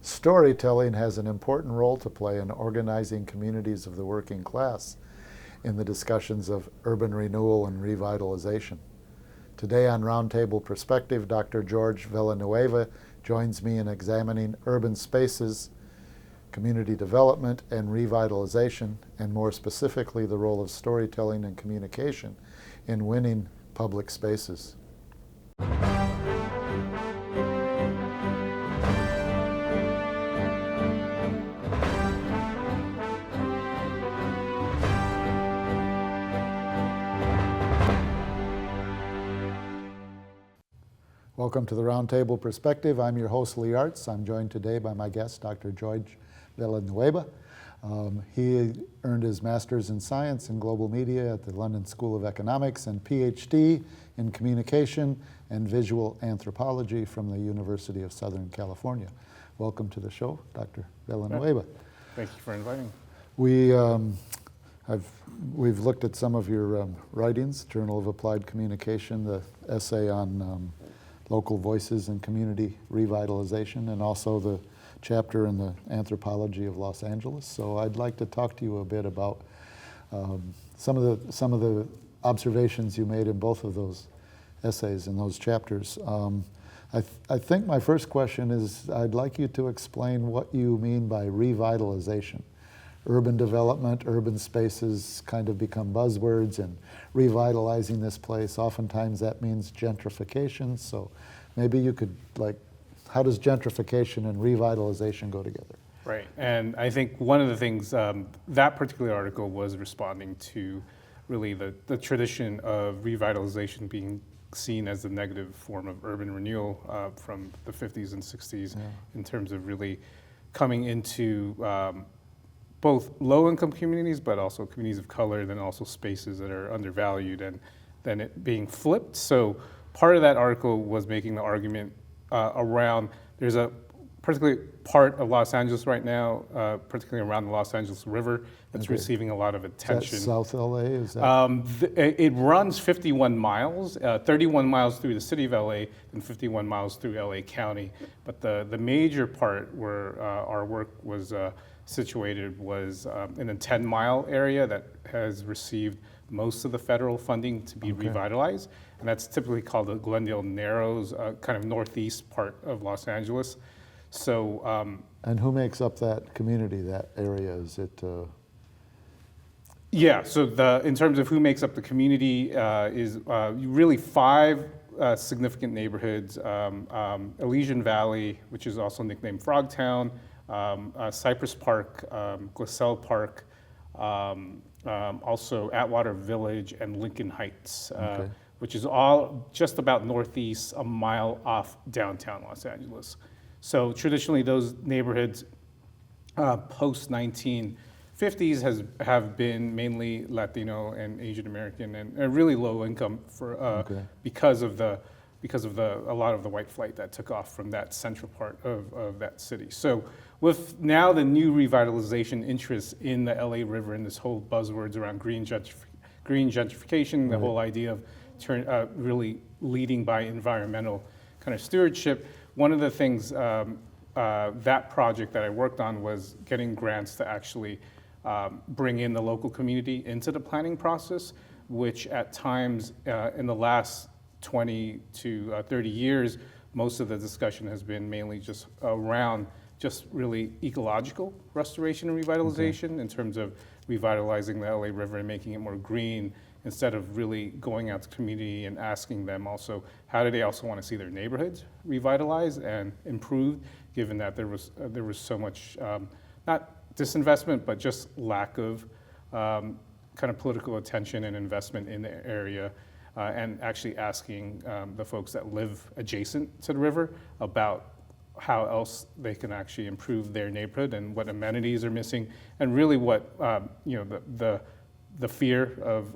Storytelling has an important role to play in organizing communities of the working class in the discussions of urban renewal and revitalization. Today on Roundtable Perspective, Dr. George Villanueva joins me in examining urban spaces, community development, and revitalization, and more specifically the role of storytelling and communication in winning public spaces. Welcome to the Roundtable Perspective. I'm your host, Lee Artz. I'm joined today by my guest, Dr. George Villanueva. He earned his Master's in Science in Global Media at the London School of Economics and Ph.D. in Communication and Visual Anthropology from the University of Southern California. Welcome to the show, Dr. Villanueva. Thank you for inviting me. We've looked at some of your writings, Journal of Applied Communication, the essay on local voices and community revitalization, and also the chapter in the Anthropology of Los Angeles. So I'd like to talk to you a bit about some of the observations you made in both of those essays and those chapters. I think my first question is, I'd like you to explain what you mean by revitalization. Urban development, urban spaces kind of become buzzwords, and revitalizing this place, oftentimes that means gentrification. So maybe you could, how does gentrification and revitalization go together? Right, and I think one of the things, that particular article was responding to really the tradition of revitalization being seen as the negative form of urban renewal from the 50s and 60s, in terms of really coming into both low-income communities, but also communities of color, then also spaces that are undervalued, and then it being flipped. So part of that article was making the argument around, there's a particular part of Los Angeles right now, particularly around the Los Angeles River, that's receiving a lot of attention. Is that South LA? Is that? It runs 51 miles, 31 miles through the city of LA, and 51 miles through LA County. But the major part where our work was situated was in a 10-mile area that has received most of the federal funding to be revitalized, and that's typically called the Glendale Narrows, kind of northeast part of Los Angeles. So, and who makes up that community, that area? Is it? Yeah. So in terms of who makes up the community, is really five significant neighborhoods: Elysian Valley, which is also nicknamed Frogtown, Cypress Park, Gliselle Park, also Atwater Village, and Lincoln Heights, which is all just about northeast, a mile off downtown Los Angeles. So traditionally, those neighborhoods post-1950s have been mainly Latino and Asian American, and really low income for because of a lot of the white flight that took off from that central part of that city. So with now the new revitalization interest in the LA River and this whole buzzwords around green gentrification, the whole idea of really leading by environmental kind of stewardship, one of the things that project that I worked on was getting grants to actually bring in the local community into the planning process, which at times in the last 20 to 30 years, most of the discussion has been mainly just around just really ecological restoration and revitalization in terms of revitalizing the LA River and making it more green, instead of really going out to community and asking them also, how do they also want to see their neighborhoods revitalized and improved, given that there was so much, not disinvestment, but just lack of kind of political attention and investment in the area, and actually asking the folks that live adjacent to the river about how else they can actually improve their neighborhood and what amenities are missing, and really what the fear of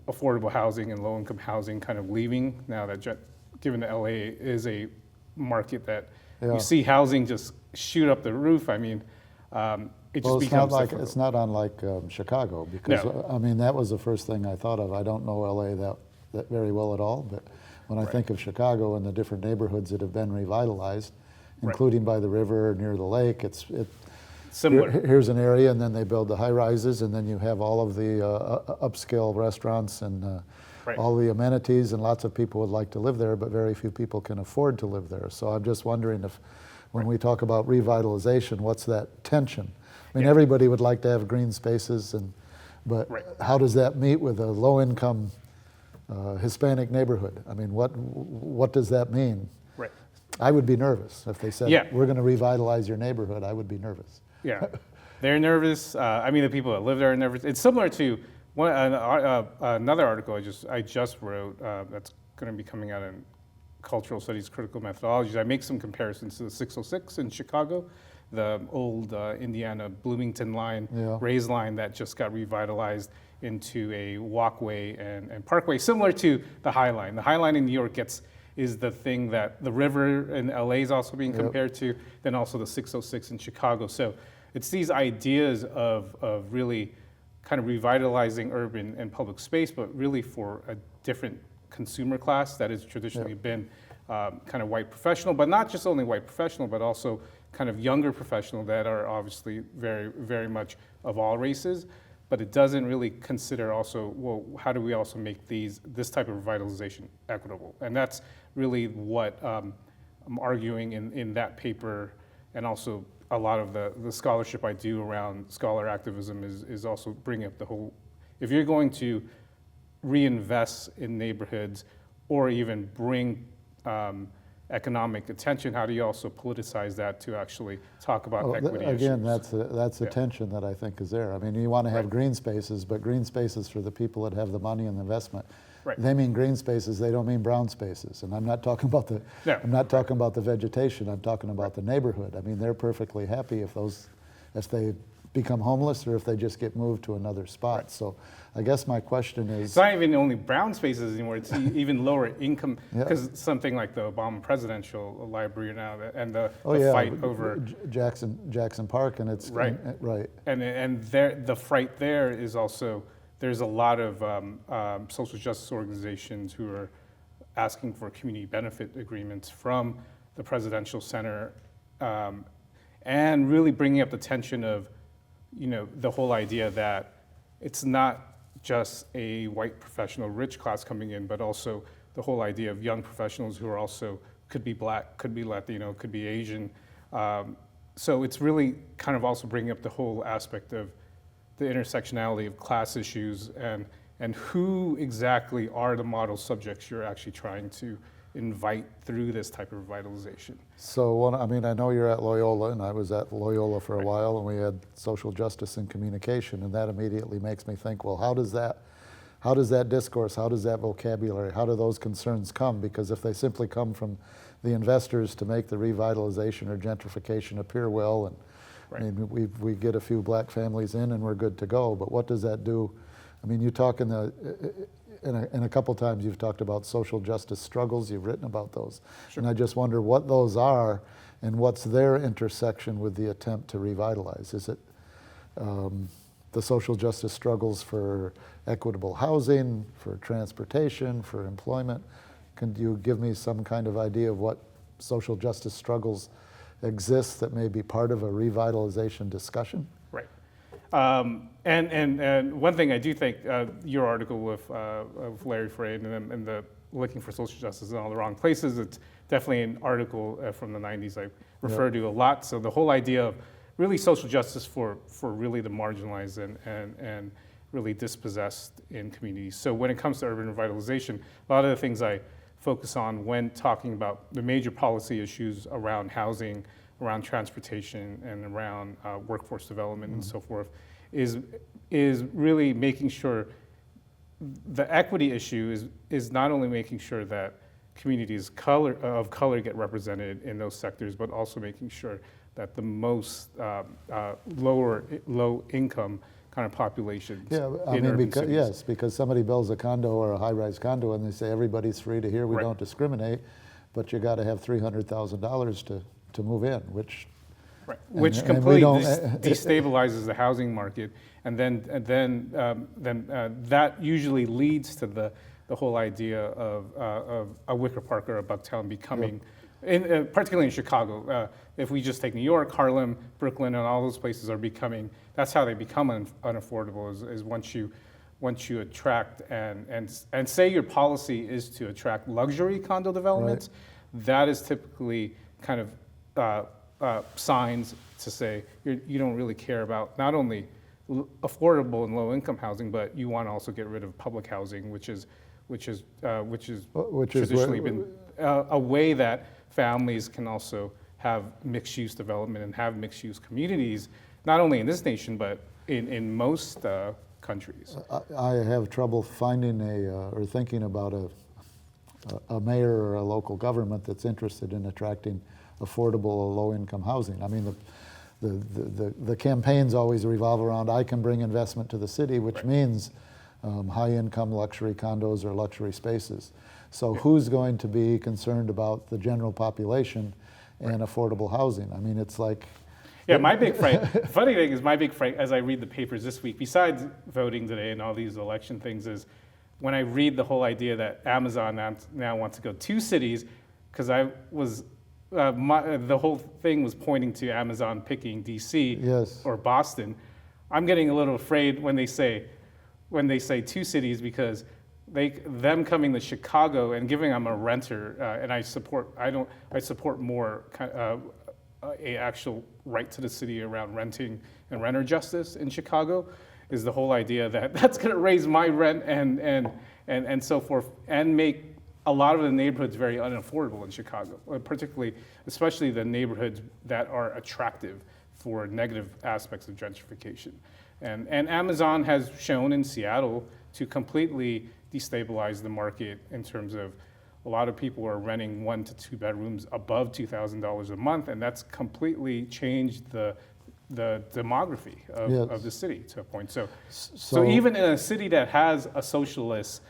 affordable housing and low-income housing kind of leaving now that, given that LA is a market that you see housing just shoot up the roof. I mean, it just becomes difficult. It's not unlike Chicago, because I mean, that was the first thing I thought of. I don't know LA that very well at all, but when I Right. think of Chicago and the different neighborhoods that have been revitalized, Right. including by the river or near the lake. Similar. Here's an area, and then they build the high rises, and then you have all of the upscale restaurants and Right. all the amenities, and lots of people would like to live there, but very few people can afford to live there. So I'm just wondering if, when we talk about revitalization, what's that tension? I mean, Yeah. everybody would like to have green spaces, but Right. how does that meet with a low-income Hispanic neighborhood? I mean, what does that mean? Right. I would be nervous if they said, Yeah. we're going to revitalize your neighborhood. I would be nervous. Yeah, they're nervous. I mean, the people that live there are nervous. It's similar to another article I just wrote that's going to be coming out in Cultural Studies Critical Methodologies. I make some comparisons to the 606 in Chicago, the old Indiana Bloomington line, Yeah. raised line that just got revitalized into a walkway and parkway, similar to the High Line. The High Line in New York is the thing that the river in LA is also being compared to, then also the 606 in Chicago. So it's these ideas of really kind of revitalizing urban and public space, but really for a different consumer class that has traditionally been kind of white professional, but not just only white professional, but also kind of younger professional that are obviously very, very much of all races. But it doesn't really consider also, well, how do we also make this type of revitalization equitable? And that's really what I'm arguing in that paper, and also a lot of the scholarship I do around scholar activism is also bringing up the whole, if you're going to reinvest in neighborhoods or even bring economic attention, how do you also politicize that to actually talk about equity Again, issues? that's the tension that I think is there. I mean, you want to have green spaces, but green spaces for the people that have the money and the investment. Right. They mean green spaces, they don't mean brown spaces. And I'm not talking about I'm not talking about the vegetation, I'm talking about the neighborhood. I mean, they're perfectly happy if they become homeless or if they just get moved to another spot. Right. So I guess my question is... It's not even only brown spaces anymore, it's even lower income, Yeah. because something like the Obama Presidential Library now, and the yeah, fight over... Jackson Park, and it's... Right. Right. And the fight there is also, there's a lot of social justice organizations who are asking for community benefit agreements from the Presidential Center, and really bringing up the tension of, the whole idea that it's not just a white professional rich class coming in, but also the whole idea of young professionals who are also, could be Black, could be Latino, could be Asian. So it's really kind of also bringing up the whole aspect of the intersectionality of class issues and who exactly are the model subjects you're actually trying to invite through this type of revitalization. So I know you're at Loyola, and I was at Loyola for a while, and we had social justice and communication, and that immediately makes me think, well, how does that discourse, how does that vocabulary, how do those concerns come? Because if they simply come from the investors to make the revitalization or gentrification appear well, and I mean, we get a few Black families in and we're good to go, but what does that do? I mean, you talk in a couple times you've talked about social justice struggles, you've written about those. Sure. And I just wonder what those are and what's their intersection with the attempt to revitalize. Is it the social justice struggles for equitable housing, for transportation, for employment? Can you give me some kind of idea of what social justice struggles exist that may be part of a revitalization discussion? Right. And one thing I do think, your article with Larry Frey and the looking for social justice in all the wrong places, it's definitely an article from the 90s I refer to a lot. So the whole idea of really social justice for really the marginalized and really dispossessed in communities. So when it comes to urban revitalization, a lot of the things I focus on when talking about the major policy issues around housing, around transportation, and around workforce development and so forth, is really making sure the equity issue is not only making sure that communities of color get represented in those sectors, but also making sure that the most low income kind of populations because somebody builds a condo or a high-rise condo and they say everybody's free to here, we don't discriminate, but you got to have $300,000 to move in, which completely destabilizes the housing market, and then that usually leads to the whole idea of a Wicker Park or a Bucktown becoming, particularly in Chicago. If we just take New York, Harlem, Brooklyn, and all those places are becoming, that's how they become unaffordable, is once you attract and say your policy is to attract luxury condo developments, that is typically kind of signs to say you don't really care about not only affordable and low income housing, but you want to also get rid of public housing, which is traditionally been a way that families can also have mixed use development and have mixed use communities, not only in this nation, but in most countries. I have trouble finding or thinking about a mayor or a local government that's interested in attracting affordable or low-income housing. I mean, the campaigns always revolve around, I can bring investment to the city, which means high-income luxury condos or luxury spaces. So who's going to be concerned about the general population and affordable housing? I mean, it's like... Yeah, my big fright, funny thing is my big fright as I read the papers this week, besides voting today and all these election things, is when I read the whole idea that Amazon now wants to go 2 cities, because I was, the whole thing was pointing to Amazon picking DC or Boston. I'm getting a little afraid when they say 2 cities, because them coming to Chicago and giving them a renter, and I support more a actual right to the city around renting and renter justice in Chicago, is the whole idea that that's going to raise my rent and so forth, and make a lot of the neighborhoods very unaffordable in Chicago, especially the neighborhoods that are attractive for negative aspects of gentrification. And Amazon has shown in Seattle to completely destabilize the market in terms of a lot of people are renting 1 to 2 bedrooms above $2,000 a month, and that's completely changed the demography of the city to a point. So even in a city that has a socialist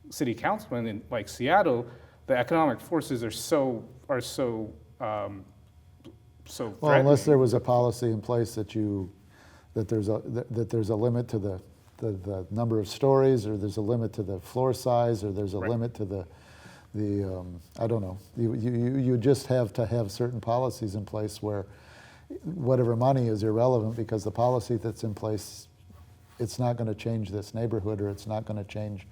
city councilman like Seattle, the economic forces are so well, unless there was a policy in place that there's a limit to the number of stories, or there's a limit to the floor size, or there's a limit to the I don't know. You just have to have certain policies in place where whatever money is irrelevant, because the policy that's in place, it's not going to change this neighborhood, or it's not going to change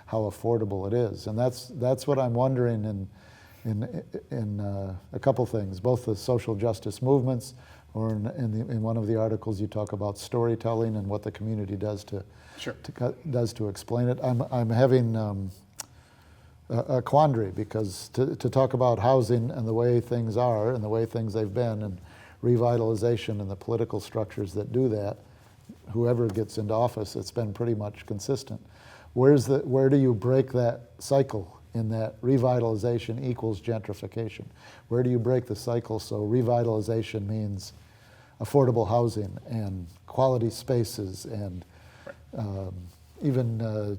how affordable it is. And that's what I'm wondering in a couple things, both the social justice movements, or in one of the articles you talk about storytelling and what the community does to explain it. I'm having a quandary, because to talk about housing and the way things are and the way things they've been, and revitalization and the political structures that do that, whoever gets into office, it's been pretty much consistent. Where do you break that cycle in that revitalization equals gentrification? Where do you break the cycle so revitalization means affordable housing and quality spaces and even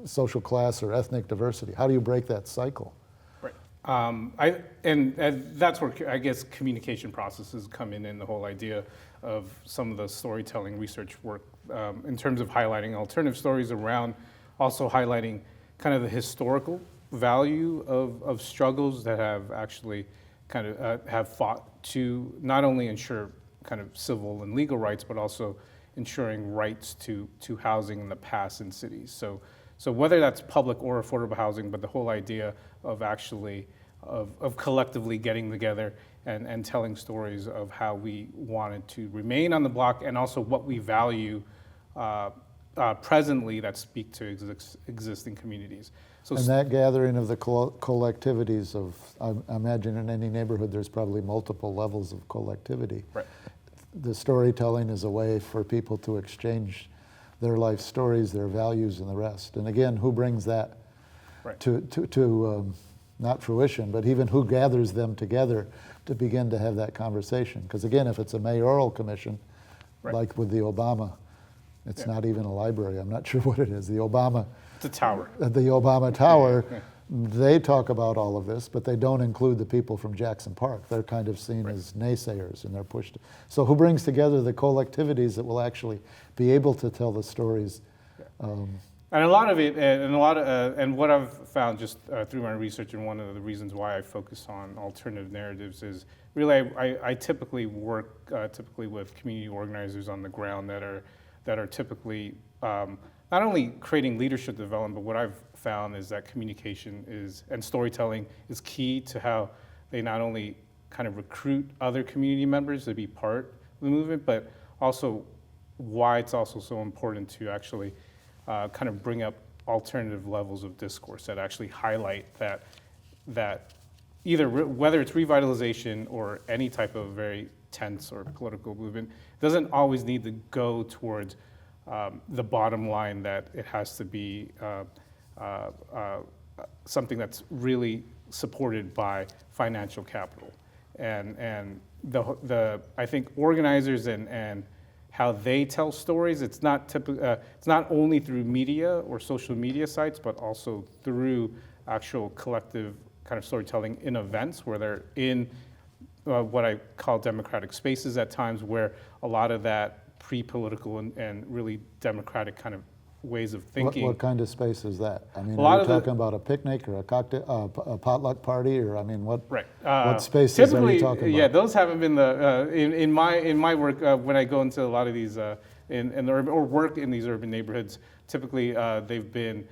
social class or ethnic diversity? How do you break that cycle? Right. And that's where I guess communication processes come in the whole idea of some of the storytelling research work in terms of highlighting alternative stories around, also highlighting kind of the historical value of struggles that have actually kind of have fought to not only ensure kind of civil and legal rights, but also ensuring rights to housing in the past in cities. So whether that's public or affordable housing, but the whole idea of actually of collectively getting together and telling stories of how we wanted to remain on the block, and also what we value presently that speak to existing communities. So and that gathering of the collectivities of, I imagine in any neighborhood there's probably multiple levels of collectivity. Right. The storytelling is a way for people to exchange their life stories, their values, and the rest. And again, who brings that to not fruition, but even who gathers them together to begin to have that conversation? Because again, if it's a mayoral commission, like with the Obama, it's not even a library, I'm not sure what it is, the Obama. It's a tower. The Obama Tower, they talk about all of this, but they don't include the people from Jackson Park. They're kind of seen as naysayers, and they're pushed. So who brings together the collectivities that will actually be able to tell the stories? And a lot of it, and a lot of, and what I've found just through my research, and one of the reasons why I focus on alternative narratives is really I typically work typically with community organizers on the ground that are typically not only creating leadership development, but what I've found is that communication and storytelling is key to how they not only kind of recruit other community members to be part of the movement, but also why it's also so important to actually kind of bring up alternative levels of discourse that actually highlight that either whether it's revitalization or any type of very tense or political movement, doesn't always need to go towards the bottom line, that it has to be something that's really supported by financial capital. And the I think organizers and how they tell stories, it's not only through media or social media sites, but also through actual collective kind of storytelling in events where they're in what I call democratic spaces at times, where a lot of that pre-political and really democratic kind of ways of thinking. What kind of space is that? I mean, A lot are you of the- talking about a picnic or a cocktail, a potluck party, or I mean, what? Right. What spaces are Typically, you talking about? yeah, those haven't been the in my work when I go into a lot of these in the urban, or work in these urban neighborhoods. Typically, they've been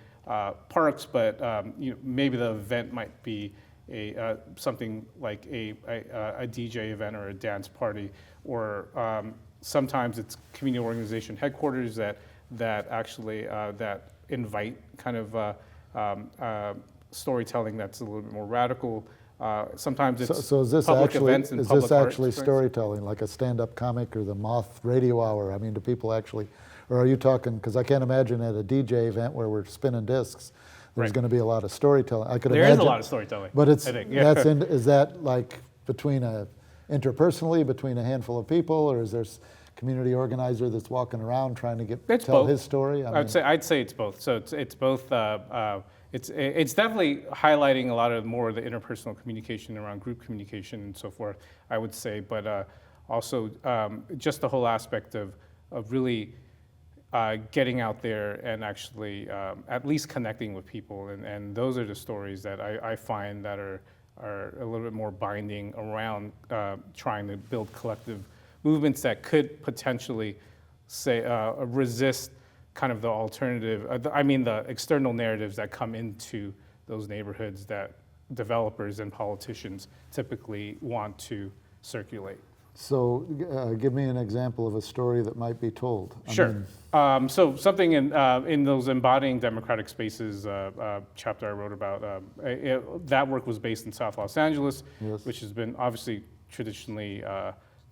parks, but maybe the event might be something like a DJ event or a dance party, or sometimes it's community organization headquarters that actually that invite kind of storytelling that's a little bit more radical. Sometimes it's So is this public actually events and public art actually things. storytelling, like a stand-up comic or the Moth Radio Hour? I mean, do people actually, or are you talking? Because I can't imagine at a DJ event where we're spinning discs, there's Right. going to be a lot of storytelling. I could There imagine. is a lot of storytelling. But it's I think, yeah. is that like interpersonally between a handful of people, or is there community organizer that's walking around trying to It's tell both. his story? I mean, I'd say it's both. So it's both. It's definitely highlighting a lot of more of the interpersonal communication around group communication and so forth, I would say, but also just the whole aspect of really getting out there and actually at least connecting with people, and those are the stories that I find that are a little bit more binding around trying to build collective movements that could potentially say resist kind of the alternative, the external narratives that come into those neighborhoods that developers and politicians typically want to circulate. So give me an example of a story that might be told. I Sure. mean, So something in those embodying democratic spaces chapter I wrote about, that work was based in South Los Angeles, Yes. which has been obviously traditionally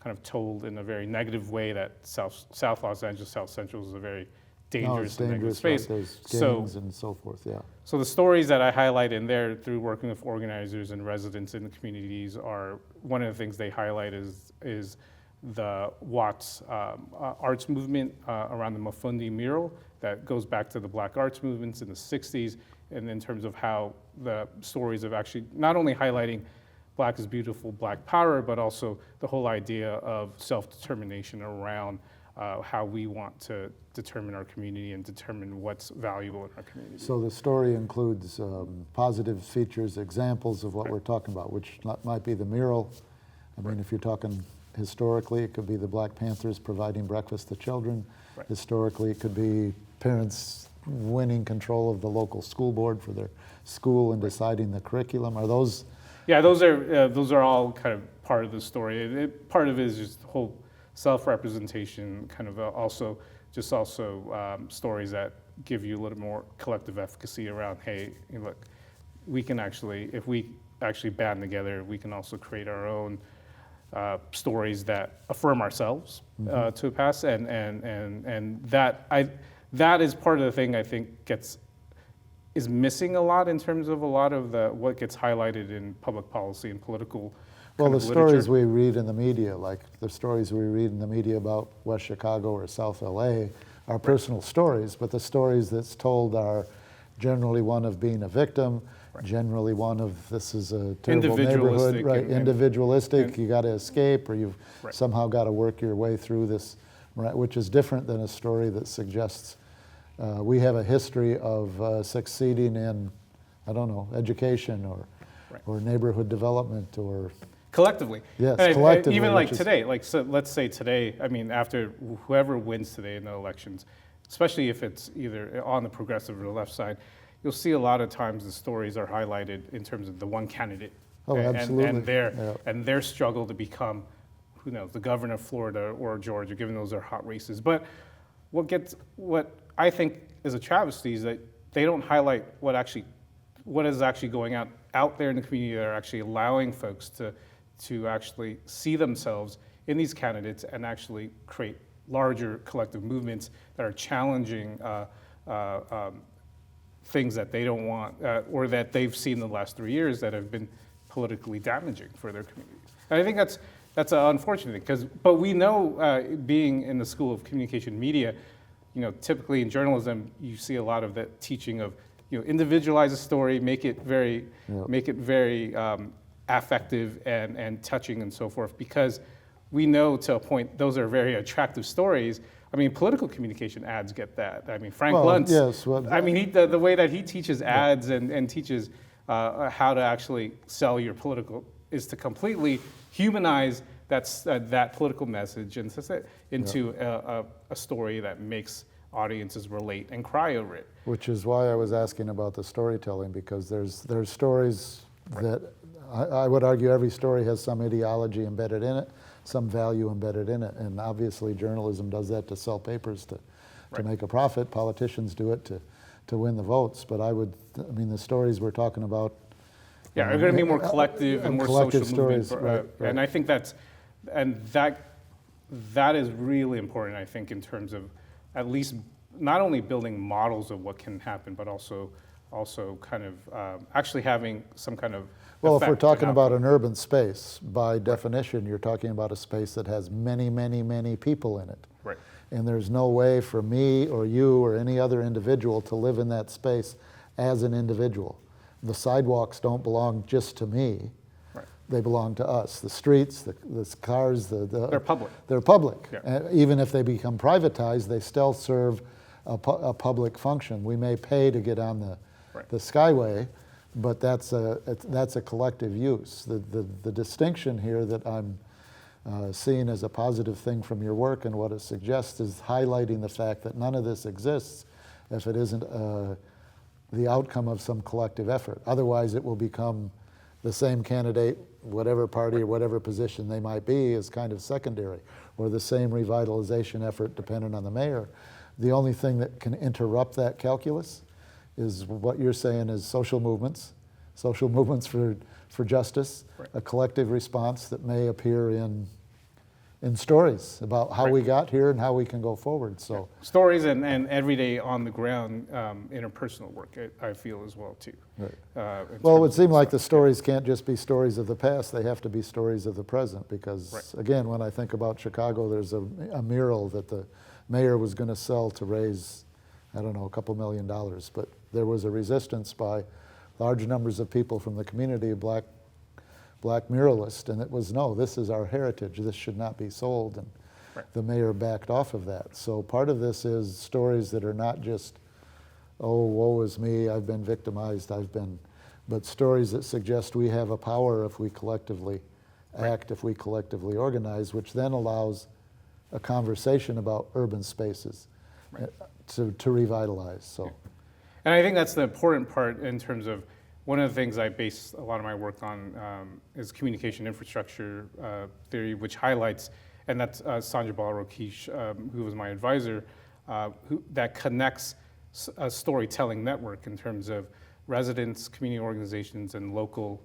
kind of told in a very negative way that South Los Angeles, South Central is a very dangerous, no, and it's negative dangerous, space. right? There's gangs and so forth, yeah. So the stories that I highlight in there through working with organizers and residents in the communities are, one of the things they highlight is the Watts arts movement around the Mafundi mural that goes back to the Black arts movements in the 60s, and in terms of how the stories of actually not only highlighting Black is beautiful, Black power, but also the whole idea of self-determination around how we want to determine our community and determine what's valuable in our community. So the story includes positive features, examples of what we're talking about, which might be the mural. I mean, if you're talking historically, it could be the Black Panthers providing breakfast to children. Right. Historically, it could be parents winning control of the local school board for their school and deciding the curriculum. Are those? Yeah, those are all kind of part of the story. Part of it is just the whole self-representation, kind of also stories that give you a little more collective efficacy around, hey, look, we can actually, if we actually band together, we can also create our own stories that affirm ourselves to pass, and that is part of the thing I think is missing a lot in terms of a lot of what gets highlighted in public policy and political. Well, the stories literature. we read in the media, like the stories we read in the media about West Chicago or South LA, are personal stories, but the stories that's told are generally one of being a victim, generally one of this is a terrible neighborhood, right? Individualistic, you got to escape, or you've somehow got to work your way through this, right? Which is different than a story that suggests we have a history of succeeding in, I don't know, education or neighborhood development or collectively. Yes, And collectively. even like today, like so let's say today, I mean, after whoever wins today in the elections, especially if it's either on the progressive or the left side, you'll see a lot of times the stories are highlighted in terms of the one candidate. Oh, absolutely. And their struggle to become, who knows, the governor of Florida or Georgia, given those are hot races. But what I think is a travesty is that they don't highlight what is actually going out there in the community that are actually allowing folks to actually see themselves in these candidates and actually create larger collective movements that are challenging things that they don't want or that they've seen in the last 3 years that have been politically damaging for their communities. And I think that's unfortunate but we know, being in the School of Communication Media, typically in journalism, you see a lot of that teaching of, individualize a story, make it very affective and touching and so forth, because we know to a point those are very attractive stories. I mean, political communication ads get that. I mean, Frank Luntz, yes, well, I mean, the way that he teaches ads and teaches how to actually sell your political is to completely humanize that political message and into a story that makes audiences relate and cry over it. Which is why I was asking about the storytelling, because there's stories that I would argue every story has some ideology embedded in it, some value embedded in it, and obviously journalism does that to sell papers to make a profit. Politicians do it to win the votes. But I mean, the stories we're talking about are going to be more collective and more collective social stories, movement. right. And I think that is really important, I think, in terms of at least not only building models of what can happen, but also kind of actually having some kind of Well, if effect we're talking and about outcome. an urban space, by definition, you're talking about a space that has many, many, many people in it. Right. And there's no way for me or you or any other individual to live in that space as an individual. The sidewalks don't belong just to me. Right. They belong to us. The streets, the cars, They're public. They're public. Yeah. Even if they become privatized, they still serve a public function. We may pay to get on the skyway, but that's a collective use. The distinction here that I'm seeing as a positive thing from your work and what it suggests is highlighting the fact that none of this exists if it isn't the outcome of some collective effort. Otherwise, it will become the same candidate, whatever party or whatever position they might be, is kind of secondary, or the same revitalization effort dependent on the mayor. The only thing that can interrupt that calculus is what you're saying is social movements for justice, a collective response that may appear in stories about how we got here and how we can go forward. So stories and everyday on the ground interpersonal work, I feel as well too. Right. Well, it would seem like the stories can't just be stories of the past, they have to be stories of the present, because again, when I think about Chicago, there's a mural that the mayor was going to sell to raise, I don't know, a couple $1 million, but there was a resistance by large numbers of people from the community, black muralists, and it was, no, this is our heritage, this should not be sold, and the mayor backed off of that. So part of this is stories that are not just, oh, woe is me, I've been victimized, but stories that suggest we have a power if we collectively act, if we collectively organize, which then allows a conversation about urban spaces to revitalize. So. And I think that's the important part in terms of one of the things I base a lot of my work on is communication infrastructure theory, which highlights, and that's Sandra Bal-Rokeesh, who was my advisor, that connects a storytelling network in terms of residents, community organizations, and local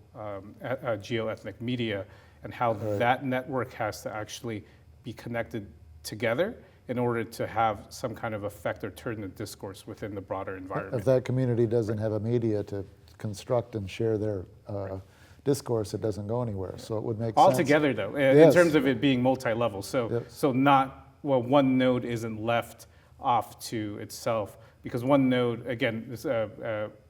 geo-ethnic media, and how that network has to actually be connected together in order to have some kind of effect or turn the discourse within the broader environment. If that community doesn't have a media to construct and share their discourse, it doesn't go anywhere. So it would make sense. Altogether, though, in terms of it being multi-level. So, one node isn't left off to itself, because one node, again,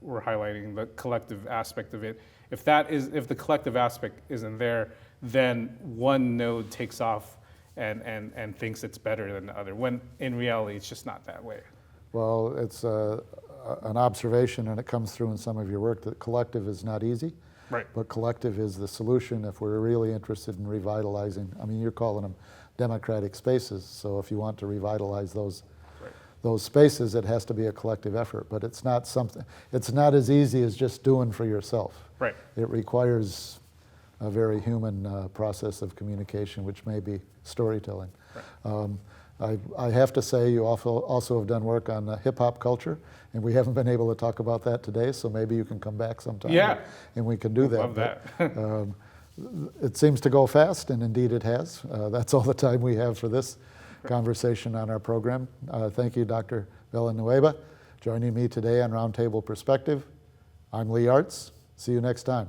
we're highlighting the collective aspect of it. If the collective aspect isn't there, then one node takes off and thinks it's better than the other, when in reality it's just not that way. Well, it's an observation, and it comes through in some of your work, that collective is not easy. Right. But collective is the solution if we're really interested in revitalizing. I mean, you're calling them democratic spaces, so if you want to revitalize those spaces, it has to be a collective effort. But it's not as easy as just doing for yourself. Right. It requires a very human process of communication, which may be storytelling. Right. I have to say, you also have done work on hip hop culture, and we haven't been able to talk about that today, so maybe you can come back sometime. Yeah. And we can do that. Love that. It seems to go fast, and indeed it has. That's all the time we have for this conversation on our program. Thank you, Dr. Villanueva, joining me today on Roundtable Perspective. I'm Lee Artz. See you next time.